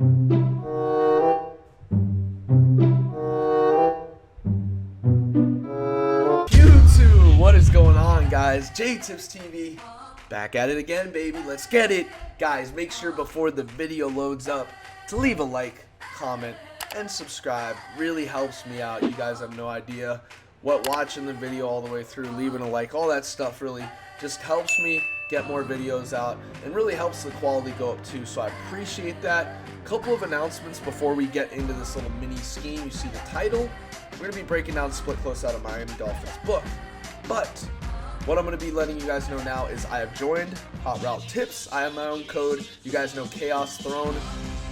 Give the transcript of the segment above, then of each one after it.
YouTube, what is going on, guys? J-Tips TV, back at it again, baby. Let's get it. Guys, make sure before the video loads up to leave a like, comment, and subscribe. Really helps me out. You guys have no idea what watching the video all the way through, leaving a like, all that stuff really just helps me get more videos out and really helps the quality go up too, so I appreciate that. Couple of announcements before we get into this little mini scheme. You see the title. We're going to be breaking down split close out of Miami Dolphins book, but what I'm going to be letting you guys know now is I have joined Hot Route Tips. I have my own code. You guys know Chaos Throne.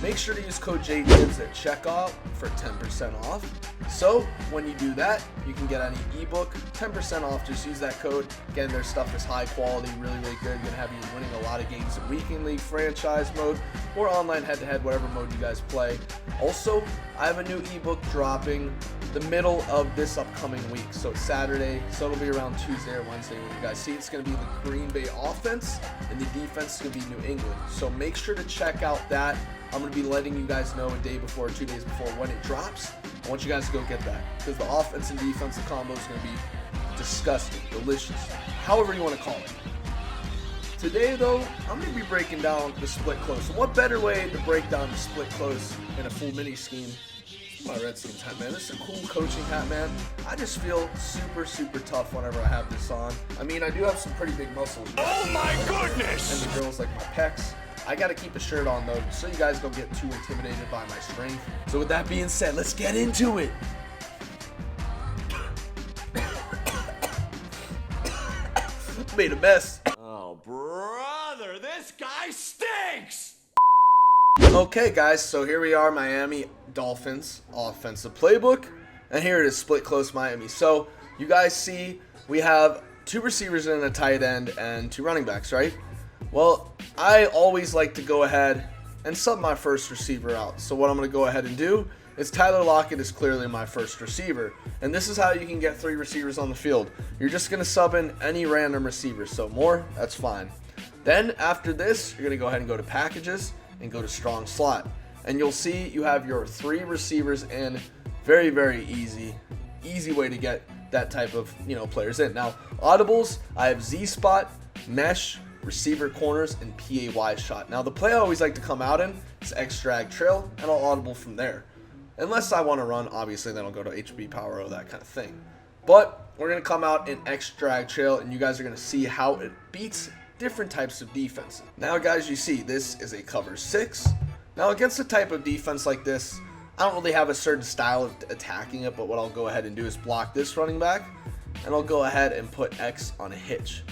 Make sure to use code JTIPS at checkout for 10% off. So when you do that, you can get any ebook 10% off. Just use that code. Again, their stuff is high quality, really good. Gonna have you winning a lot of games in weekend league, franchise mode, or online head-to-head, whatever mode you guys play. Also, I have a new ebook dropping the middle of this upcoming week, so it's Saturday, so it'll be around Tuesday or Wednesday when you guys see it. It's going to be the Green Bay offense, and the defense is going to be New England, so make sure to check out that. I'm going to be letting you guys know a day before or 2 days before when it drops. I want you guys to go get that, because the offense and defensive combo is going to be disgusting, delicious, however you want to call it. Today, though, I'm going to be breaking down the split close. And what better way to break down the split close in a full mini scheme? My Redskins hat, man. This is a cool coaching hat, man. I just feel super tough whenever I have this on. I mean, I do have some pretty big muscles. Oh my goodness! And the girls like my pecs. I gotta keep a shirt on though, so you guys don't get too intimidated by my strength. So with that being said, let's get into it. Made a mess. Oh, brother, this guy stinks! Okay, guys, so here we are, Miami Dolphins offensive playbook, and here it is, split close Miami. So you guys see we have 2 receivers and a tight end and 2 running backs, right? Well, I always like to go ahead and sub my first receiver out. So what I'm going to go ahead and do is Tyler Lockett is clearly my first receiver, and this is how you can get 3 receivers on the field. You're just going to sub in any random receiver, so more, that's fine. Then after this, you're going to go ahead and go to packages and go to strong slot, and you'll see you have your 3 receivers in. Very easy way to get that type of players in. Now audibles, I have Z spot, mesh, receiver corners, and PAY shot. Now the play I always like to come out in is X drag trail, and I'll audible from there, unless I want to run, obviously then I'll go to HB power O, that kind of thing. But we're going to come out in X drag trail, and you guys are going to see how it beats different types of defenses. Now guys, you see this is a cover 6. Now against a type of defense like this, I don't really have a certain style of attacking it, but what I'll go ahead and do is block this running back, and I'll go ahead and put X on a hitch.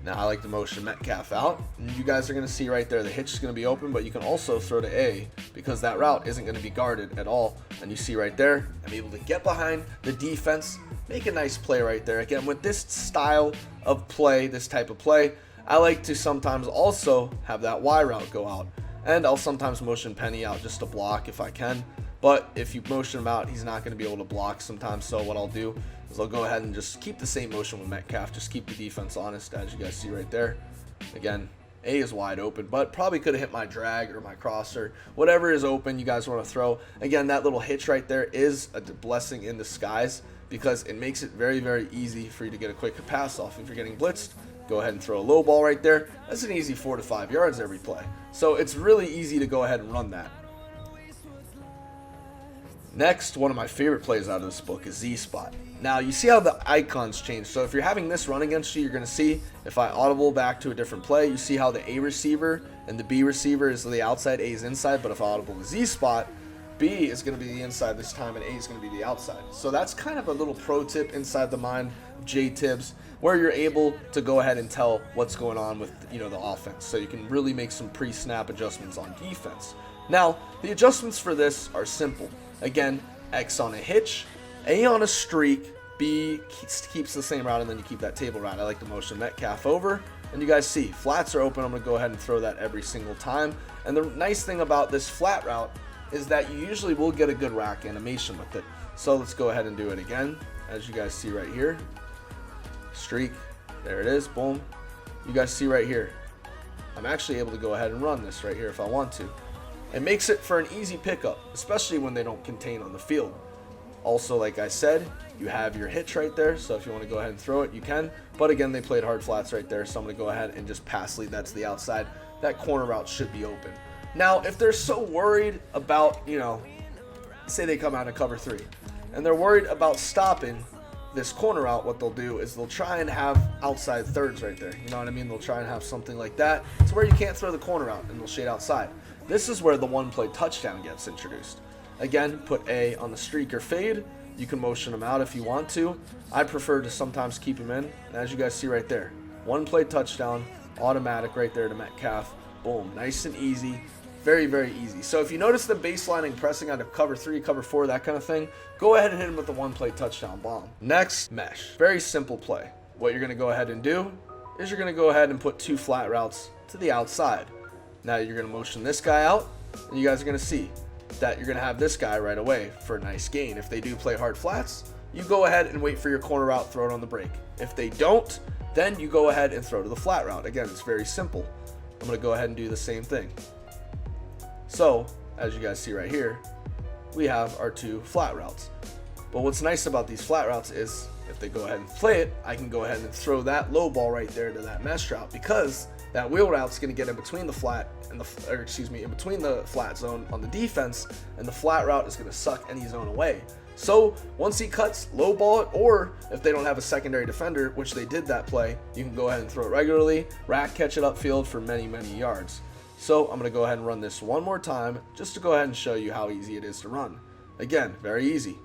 Now I like to motion Metcalf out, and you guys are going to see right there the hitch is going to be open, but you can also throw to A because that route isn't going to be guarded at all. And you see right there, I'm able to get behind the defense, make a nice play right there. Again, with this style of play, this type of play, I like to sometimes also have that Y route go out, and I'll sometimes motion Penny out just to block if I can. But if you motion him out, he's not going to be able to block sometimes. So what I'll do is I'll go ahead and just keep the same motion with Metcalf, just keep the defense honest, as you guys see right there. Again, A is wide open, but probably could have hit my drag or my crosser, whatever is open you guys want to throw. Again, that little hitch right there is a blessing in disguise, because it makes it very easy for you to get a quick pass off. If you're getting blitzed, go ahead and throw a low ball right there. That's an easy 4 to 5 yards every play. So it's really easy to go ahead and run that. Next, one of my favorite plays out of this book is Z spot. Now you see how the icons change. So if you're having this run against you, you're going to see if I audible back to a different play, you see how the A receiver and the B receiver is the outside, A is inside. But if I audible the Z spot, B is going to be the inside this time, and A is going to be the outside. So that's kind of a little pro tip inside the mind of J-Tibbs, where you're able to go ahead and tell what's going on with the offense. So you can really make some pre-snap adjustments on defense. Now, the adjustments for this are simple. Again, X on a hitch, A on a streak, B keeps the same route, and then you keep that table route. I like to motion Metcalf over, and you guys see flats are open. I'm going to go ahead and throw that every single time. And the nice thing about this flat route is that you usually will get a good rack animation with it. So let's go ahead and do it again. As you guys see right here, streak, there it is, boom. You guys see right here, I'm actually able to go ahead and run this right here if I want to. It makes it for an easy pickup, especially when they don't contain on the field. Also, like I said, you have your hitch right there, so if you want to go ahead and throw it, you can. But again, they played hard flats right there, so I'm going to go ahead and just pass lead that to the outside. That corner route should be open. Now, if they're so worried about, say they come out of cover 3, and they're worried about stopping this corner route, what they'll do is they'll try and have outside thirds right there. You know what I mean? They'll try and have something like that. It's where you can't throw the corner out, and they'll shade outside. This is where the one-play touchdown gets introduced. Again, put A on the streak or fade. You can motion them out if you want to. I prefer to sometimes keep them in. And as you guys see right there, one-play touchdown, automatic right there to Metcalf. Boom, nice and easy. Very, very easy. So if you notice the baselining pressing out of cover 3, cover 4, that kind of thing, go ahead and hit him with the one-play touchdown bomb. Next, mesh. Very simple play. What you're going to go ahead and do is you're going to go ahead and put 2 flat routes to the outside. Now you're going to motion this guy out, and you guys are going to see that you're going to have this guy right away for a nice gain. If they do play hard flats, you go ahead and wait for your corner route, throw it on the break. If they don't, then you go ahead and throw to the flat route. Again, it's very simple. I'm going to go ahead and do the same thing. So, as you guys see right here, we have our 2 flat routes. But what's nice about these flat routes is if they go ahead and play it, I can go ahead and throw that low ball right there to that mesh route, because that wheel route's going to get in between the flat and in between the flat zone on the defense, and the flat route is going to suck any zone away. So once he cuts, low ball it, or if they don't have a secondary defender, which they did that play, you can go ahead and throw it regularly, rack catch it upfield for many, many yards. So I'm going to go ahead and run this one more time just to go ahead and show you how easy it is to run. Again, very easy.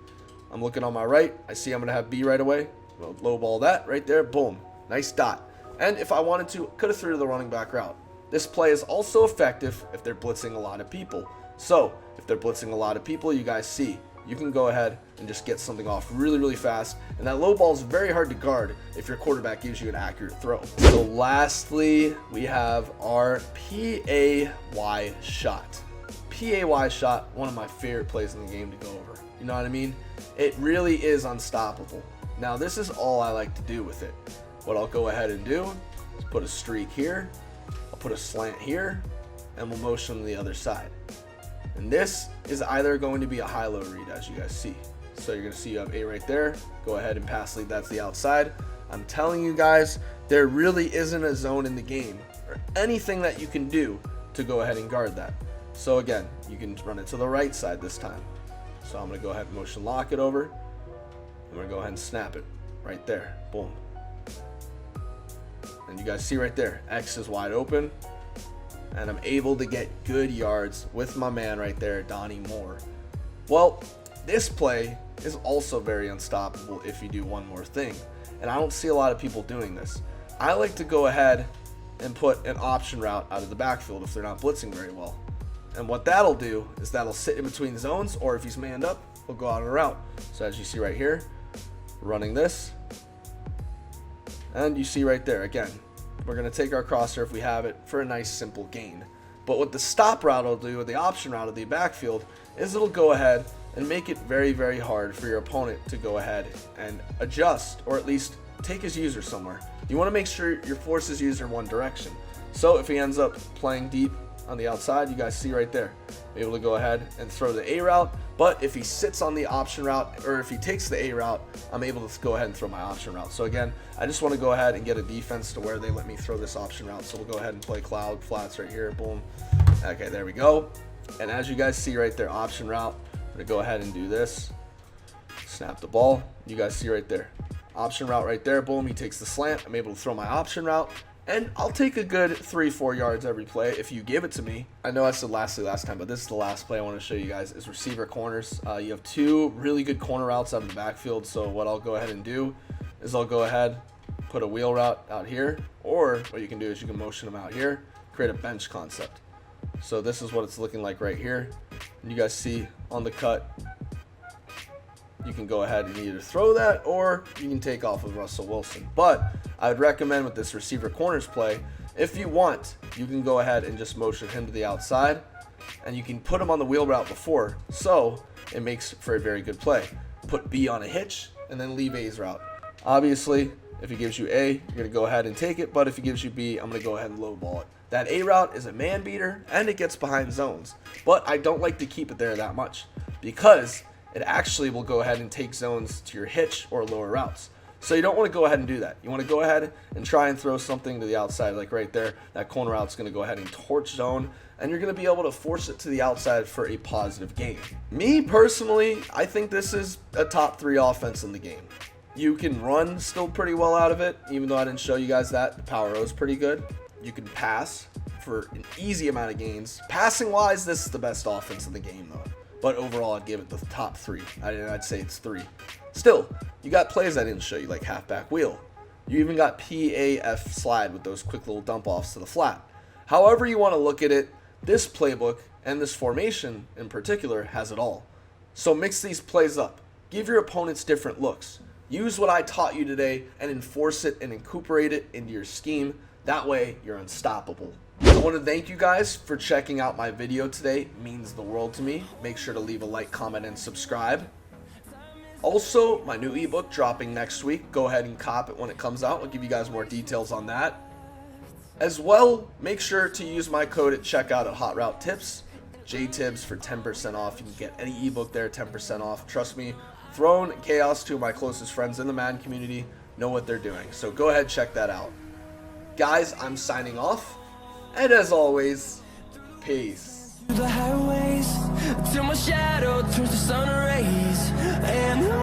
I'm looking on my right. I see I'm going to have B right away. We'll low ball that right there. Boom. Nice dot. And if I wanted to, could have threw to the running back route. This play is also effective if they're blitzing a lot of people. So if they're blitzing a lot of people, you guys see, you can go ahead and just get something off really, really fast. And that low ball is very hard to guard if your quarterback gives you an accurate throw. So lastly, we have our PAY shot. PAY shot, one of my favorite plays in the game to go over. You know what I mean? It really is unstoppable. Now, this is all I like to do with it. What I'll go ahead and do is put a streak here, I'll put a slant here, and we'll motion to the other side. And this is either going to be a high-low read, as you guys see. So you're going to see you have A right there. Go ahead and pass lead that to the outside. I'm telling you guys, there really isn't a zone in the game or anything that you can do to go ahead and guard that. So again, you can run it to the right side this time. So I'm going to go ahead and motion lock it over. I'm going to go ahead and snap it right there. Boom. And you guys see right there, X is wide open. And I'm able to get good yards with my man right there, Donnie Moore. Well, this play is also very unstoppable if you do one more thing. And I don't see a lot of people doing this. I like to go ahead and put an option route out of the backfield if they're not blitzing very well. And what that'll do is that'll sit in between zones, or if he's manned up, he'll go out of the route. So as you see right here, running this. And you see right there, again, we're going to take our crosshair if we have it for a nice simple gain. But what the stop route will do, or the option route of the backfield, is it'll go ahead and make it very, very hard for your opponent to go ahead and adjust, or at least take his user somewhere. You want to make sure your force his user in one direction. So if he ends up playing deep on the outside, you guys see right there, be able to go ahead and throw the A route. But if he sits on the option route, or if he takes the A route, I'm able to go ahead and throw my option route. So again, I just want to go ahead and get a defense to where they let me throw this option route. So we'll go ahead and play cloud flats right here. Boom. Okay, there we go. And as you guys see right there, option route, I'm going to go ahead and do this. Snap the ball. You guys see right there. Option route right there. Boom. He takes the slant. I'm able to throw my option route. And I'll take a good 3-4 yards every play if you give it to me. I know I said lastly last time, but this is the last play I want to show you guys is receiver corners. You have 2 really good corner routes out of the backfield. So what I'll go ahead and do is I'll go ahead, put a wheel route out here, or what you can do is you can motion them out here, create a bench concept. So this is what it's looking like right here. And you guys see on the cut, you can go ahead and either throw that or you can take off with Russell Wilson. But I would recommend with this receiver corners play, if you want, you can go ahead and just motion him to the outside, and you can put him on the wheel route before, so it makes for a very good play. Put B on a hitch and then leave A's route. Obviously, If he gives you A, you're going to go ahead and take it. But if he gives you B, I'm going to go ahead and low ball it. That A route is a man beater, and it gets behind zones. But I don't like to keep it there that much, because it actually will go ahead and take zones to your hitch or lower routes. So you don't want to go ahead and do that. You want to go ahead and try and throw something to the outside, like right there. That corner route's going to go ahead and torch zone, and you're going to be able to force it to the outside for a positive gain. Me, personally, I think this is a top 3 offense in the game. You can run still pretty well out of it, even though I didn't show you guys that. The power O is pretty good. You can pass for an easy amount of gains. Passing wise, this is the best offense in the game though. But overall, I'd give it the top 3. I'd say it's 3. Still, you got plays I didn't show you, like halfback wheel. You even got PAF slide with those quick little dump offs to the flat. However you want to look at it, this playbook and this formation in particular has it all. So mix these plays up. Give your opponents different looks. Use what I taught you today and enforce it and incorporate it into your scheme. That way, you're unstoppable. I want to thank you guys for checking out my video today. It means the world to me. Make sure to leave a like, comment, and subscribe. Also, my new ebook dropping next week. Go ahead and cop it when it comes out. I'll give you guys more details on that. As well, make sure to use my code at checkout at Hot Route Tips, JTibs, for 10% off. You can get any ebook there, 10% off. Trust me, Throne and Chaos, 2 of my closest friends in the Madden community, know what they're doing. So go ahead, check that out. Guys, I'm signing off. And as always, peace. The highways till my shadow turns to sun rays. And